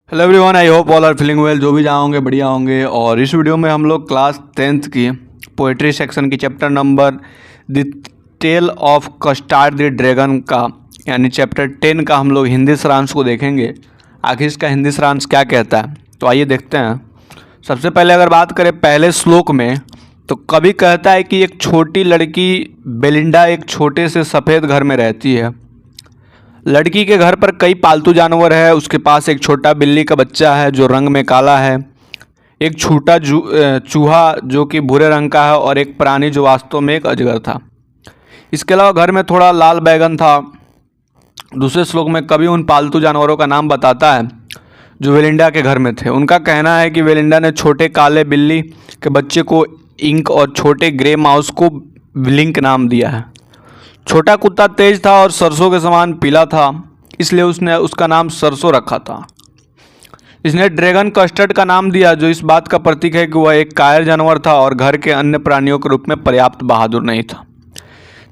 Hello everyone, I hope all are feeling well. जो भी जहाँ होंगे बढ़िया होंगे। और इस वीडियो में हम लोग क्लास 10th की पोएट्री सेक्शन की chapter number the tale of custard the dragon का यानी चैप्टर 10 का हम लोग हिंदी सारांश को देखेंगे। आखिर इसका हिंदी सारांश क्या कहता है, तो आइए देखते हैं। सबसे पहले अगर बात करें पहले श्लोक में, तो कवि कहता है कि एक छोटी लड़की बेलिंडा एक छोटे से सफ़ेद घर में रहती है। लड़की के घर पर कई पालतू जानवर है। उसके पास एक छोटा बिल्ली का बच्चा है जो रंग में काला है, एक छोटा चूहा जो कि भूरे रंग का है और एक प्राणी जो वास्तव में एक अजगर था। इसके अलावा घर में थोड़ा लाल बैगन था। दूसरे श्लोक में कवि उन पालतू जानवरों का नाम बताता है जो वेलिंडा के घर में थे। उनका कहना है कि वेलिंडा ने छोटे काले बिल्ली के बच्चे को इंक और छोटे ग्रे माउस को ब्लिंक नाम दिया है। छोटा कुत्ता तेज था और सरसों के समान पीला था, इसलिए उसने उसका नाम सरसों रखा था। इसने ड्रैगन कस्टर्ड का नाम दिया, जो इस बात का प्रतीक है कि वह एक कायर जानवर था और घर के अन्य प्राणियों के रूप में पर्याप्त बहादुर नहीं था।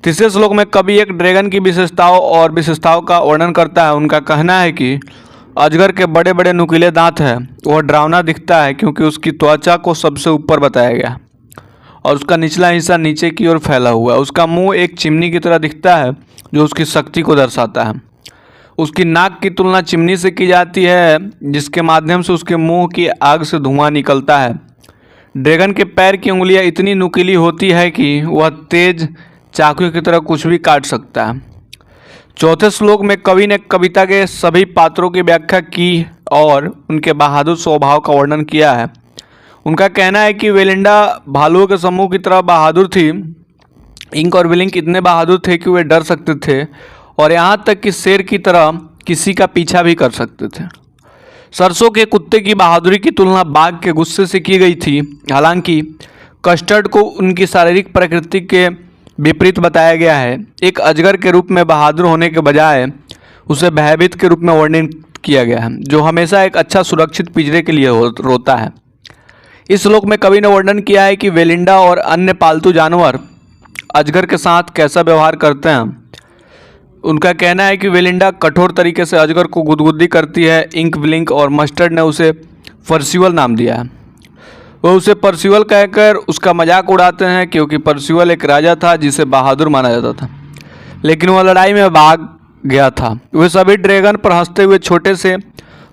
तीसरे श्लोक में कवि एक ड्रैगन की विशेषताओं का वर्णन करता है। उनका कहना है कि अजगर के बड़े बड़े नुकीले दांत हैं। वह डरावना दिखता है क्योंकि उसकी त्वचा को सबसे ऊपर बताया गया और उसका निचला हिस्सा नीचे की ओर फैला हुआ है। उसका मुंह एक चिमनी की तरह दिखता है जो उसकी शक्ति को दर्शाता है। उसकी नाक की तुलना चिमनी से की जाती है जिसके माध्यम से उसके मुंह की आग से धुआं निकलता है। ड्रैगन के पैर की उंगलियां इतनी नुकीली होती है कि वह तेज चाकू की तरह कुछ भी काट सकता है। चौथे श्लोक में कवि ने कविता के सभी पात्रों की व्याख्या की और उनके बहादुर स्वभाव का वर्णन किया है। उनका कहना है कि वेलिंडा भालुओं के समूह की तरह बहादुर थी। इंक और विलिंक इतने बहादुर थे कि वे डर सकते थे और यहाँ तक कि शेर की तरह किसी का पीछा भी कर सकते थे। सरसों के कुत्ते की बहादुरी की तुलना बाघ के गुस्से से की गई थी। हालांकि कस्टर्ड को उनकी शारीरिक प्रकृति के विपरीत बताया गया है। एक अजगर के रूप में बहादुर होने के बजाय उसे भयभीत के रूप में वर्णित किया गया है, जो हमेशा एक अच्छा सुरक्षित पिंजरे के लिए रोता है। इस श्लोक में कवि ने वर्णन किया है कि वेलिंडा और अन्य पालतू जानवर अजगर के साथ कैसा व्यवहार करते हैं। उनका कहना है कि वेलिंडा कठोर तरीके से अजगर को गुदगुदी करती है। इंक, ब्लिंक और मस्टर्ड ने उसे परसिवल नाम दिया है। वह उसे परसिवल कहकर उसका मजाक उड़ाते हैं क्योंकि परसिवल एक राजा था जिसे बहादुर माना जाता था, लेकिन वह लड़ाई में भाग गया था। वे सभी ड्रैगन पर हंसते हुए छोटे से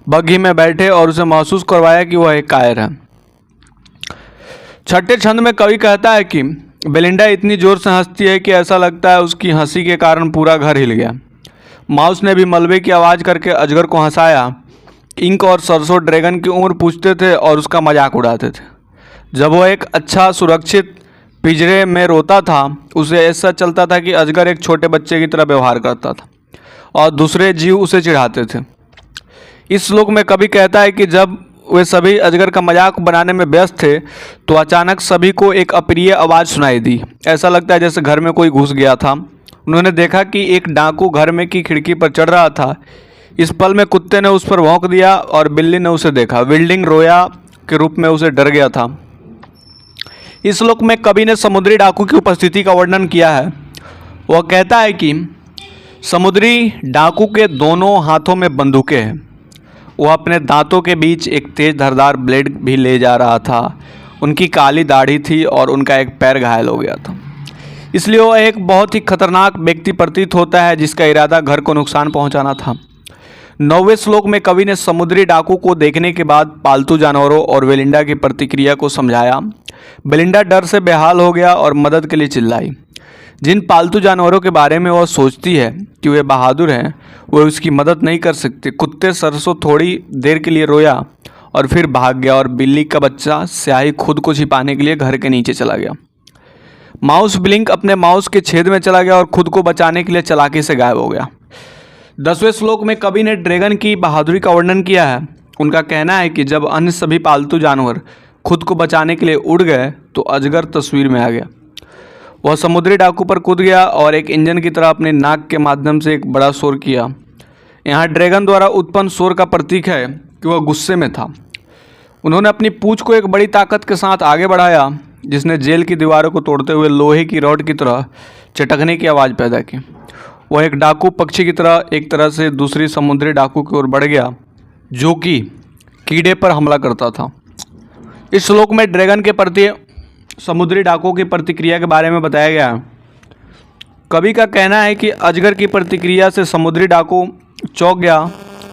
बग्घी में बैठे और उसे महसूस करवाया कि वह एक कायर है। छठे छंद में कवि कहता है कि बेलिंडा इतनी जोर से हंसती है कि ऐसा लगता है उसकी हंसी के कारण पूरा घर हिल गया। माउस ने भी मलबे की आवाज़ करके अजगर को हंसाया। इंक और सरसों ड्रैगन की उम्र पूछते थे और उसका मजाक उड़ाते थे। जब वह एक अच्छा सुरक्षित पिंजरे में रोता था, उसे ऐसा चलता था कि अजगर एक छोटे बच्चे की तरह व्यवहार करता था और दूसरे जीव उसे चिढ़ाते थे। इस श्लोक में कवि कहता है कि जब वे सभी अजगर का मजाक बनाने में व्यस्त थे तो अचानक सभी को एक अप्रिय आवाज़ सुनाई दी। ऐसा लगता है जैसे घर में कोई घुस गया था। उन्होंने देखा कि एक डाकू घर में की खिड़की पर चढ़ रहा था। इस पल में कुत्ते ने उस पर भौंक दिया और बिल्ली ने उसे देखा। विल्डिंग रोया के रूप में उसे डर गया था। इस श्लोक में कवि ने समुद्री डाकू की उपस्थिति का वर्णन किया है। वह कहता है कि समुद्री डाकू के दोनों हाथों में बंदूकें हैं। वह अपने दांतों के बीच एक तेज धारदार ब्लेड भी ले जा रहा था। उनकी काली दाढ़ी थी और उनका एक पैर घायल हो गया था, इसलिए वह एक बहुत ही खतरनाक व्यक्ति प्रतीत होता है जिसका इरादा घर को नुकसान पहुंचाना था। 9वें श्लोक में कवि ने समुद्री डाकू को देखने के बाद पालतू जानवरों और वेलिंडा की प्रतिक्रिया को समझाया। बेलिंडा डर से बेहाल हो गया और मदद के लिए चिल्लाई। जिन पालतू जानवरों के बारे में वह सोचती है कि वे बहादुर हैं, वे उसकी मदद नहीं कर सकते। कुत्ते सरसों थोड़ी देर के लिए रोया और फिर भाग गया और बिल्ली का बच्चा स्याही खुद को छिपाने के लिए घर के नीचे चला गया। माउस ब्लिंक अपने माउस के छेद में चला गया और खुद को बचाने के लिए चालाकी से गायब हो गया। 10वें श्लोक में कवि ने ड्रैगन की बहादुरी का वर्णन किया है। उनका कहना है कि जब अन्य सभी पालतू जानवर खुद को बचाने के लिए उड़ गए तो अजगर तस्वीर में आ गया। वह समुद्री डाकू पर कूद गया और एक इंजन की तरह अपने नाक के माध्यम से एक बड़ा शोर किया। यहाँ ड्रैगन द्वारा उत्पन्न शोर का प्रतीक है कि वह गुस्से में था। उन्होंने अपनी पूंछ को एक बड़ी ताकत के साथ आगे बढ़ाया जिसने जेल की दीवारों को तोड़ते हुए लोहे की रॉड की तरह चटकने की आवाज़ पैदा की। वह एक डाकू पक्षी की तरह एक तरह से दूसरी समुद्री डाकू की ओर बढ़ गया जो कि कीड़े पर हमला करता था। इस श्लोक में ड्रैगन के प्रति समुद्री डाकुओं की प्रतिक्रिया के बारे में बताया गया है। कवि का कहना है कि अजगर की प्रतिक्रिया से समुद्री डाकू चौंक गया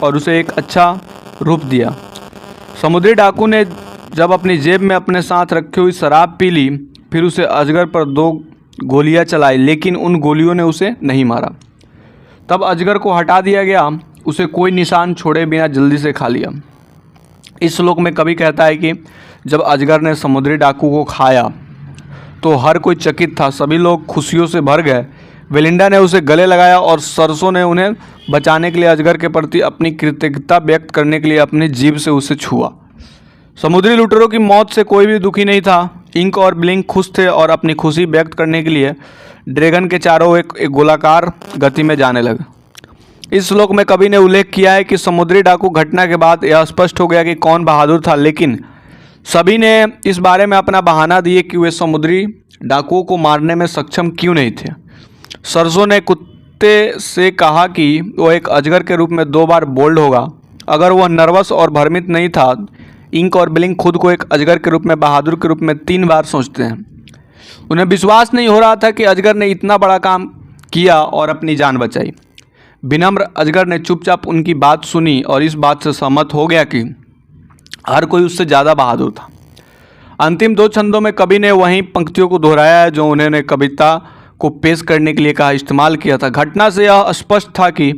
और उसे एक अच्छा रूप दिया। समुद्री डाकू ने जब अपनी जेब में अपने साथ रखी हुई शराब पी ली, फिर उसे अजगर पर 2 गोलियां चलाई, लेकिन उन गोलियों ने उसे नहीं मारा। तब अजगर को हटा दिया गया, उसे कोई निशान छोड़े बिना जल्दी से खा लिया। इस श्लोक में कवि कहता है कि जब अजगर ने समुद्री डाकू को खाया तो हर कोई चकित था, सभी लोग खुशियों से भर गए। बेलिंडा ने उसे गले लगाया और सरसों ने उन्हें बचाने के लिए अजगर के प्रति अपनी कृतज्ञता व्यक्त करने के लिए अपनी जीभ से उसे छुआ। समुद्री लुटेरों की मौत से कोई भी दुखी नहीं था। इंक और ब्लिंक खुश थे और अपनी खुशी व्यक्त करने के लिए ड्रैगन के चारों एक गोलाकार गति में जाने लगे। इस श्लोक में कवि ने उल्लेख किया है कि समुद्री डाकू घटना के बाद यह स्पष्ट हो गया कि कौन बहादुर था, लेकिन सभी ने इस बारे में अपना बहाना दिए कि वे समुद्री डाकुओं को मारने में सक्षम क्यों नहीं थे। सरसों ने कुत्ते से कहा कि वो एक अजगर के रूप में 2 बार बोल्ड होगा। अगर वह नर्वस और भ्रमित नहीं था, इंक और ब्लिंक खुद को एक अजगर के रूप में, बहादुर के रूप में 3 बार सोचते हैं। उन्हें विश्वास नहीं हो रहा था कि अजगर ने इतना बड़ा काम किया और अपनी जान बचाई। विनम्र अजगर ने चुपचाप उनकी बात सुनी और इस बात से सहमत हो गया कि हर कोई उससे ज़्यादा बहादुर था। अंतिम 2 छंदों में कवि ने वहीं पंक्तियों को दोहराया है जो उन्होंने कविता को पेश करने के लिए कहा इस्तेमाल किया था। घटना से यह स्पष्ट था कि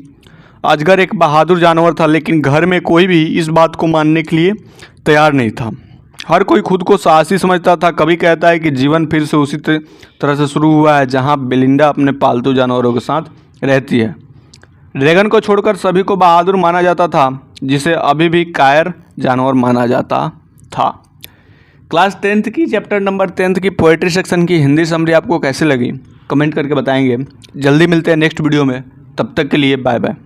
अजगर एक बहादुर जानवर था, लेकिन घर में कोई भी इस बात को मानने के लिए तैयार नहीं था। हर कोई खुद को साहसी समझता था। कवि कहता है कि जीवन फिर से उसी तरह से शुरू हुआ है जहां बेलिंडा अपने पालतू जानवरों के साथ रहती है। ड्रैगन को छोड़कर सभी को बहादुर माना जाता था, जिसे अभी भी कायर जानवर माना जाता था। क्लास 10th की चैप्टर नंबर 10 की पोएट्री सेक्शन की हिंदी समरी आपको कैसी लगी कमेंट करके बताएंगे। जल्दी मिलते हैं नेक्स्ट वीडियो में, तब तक के लिए बाय बाय।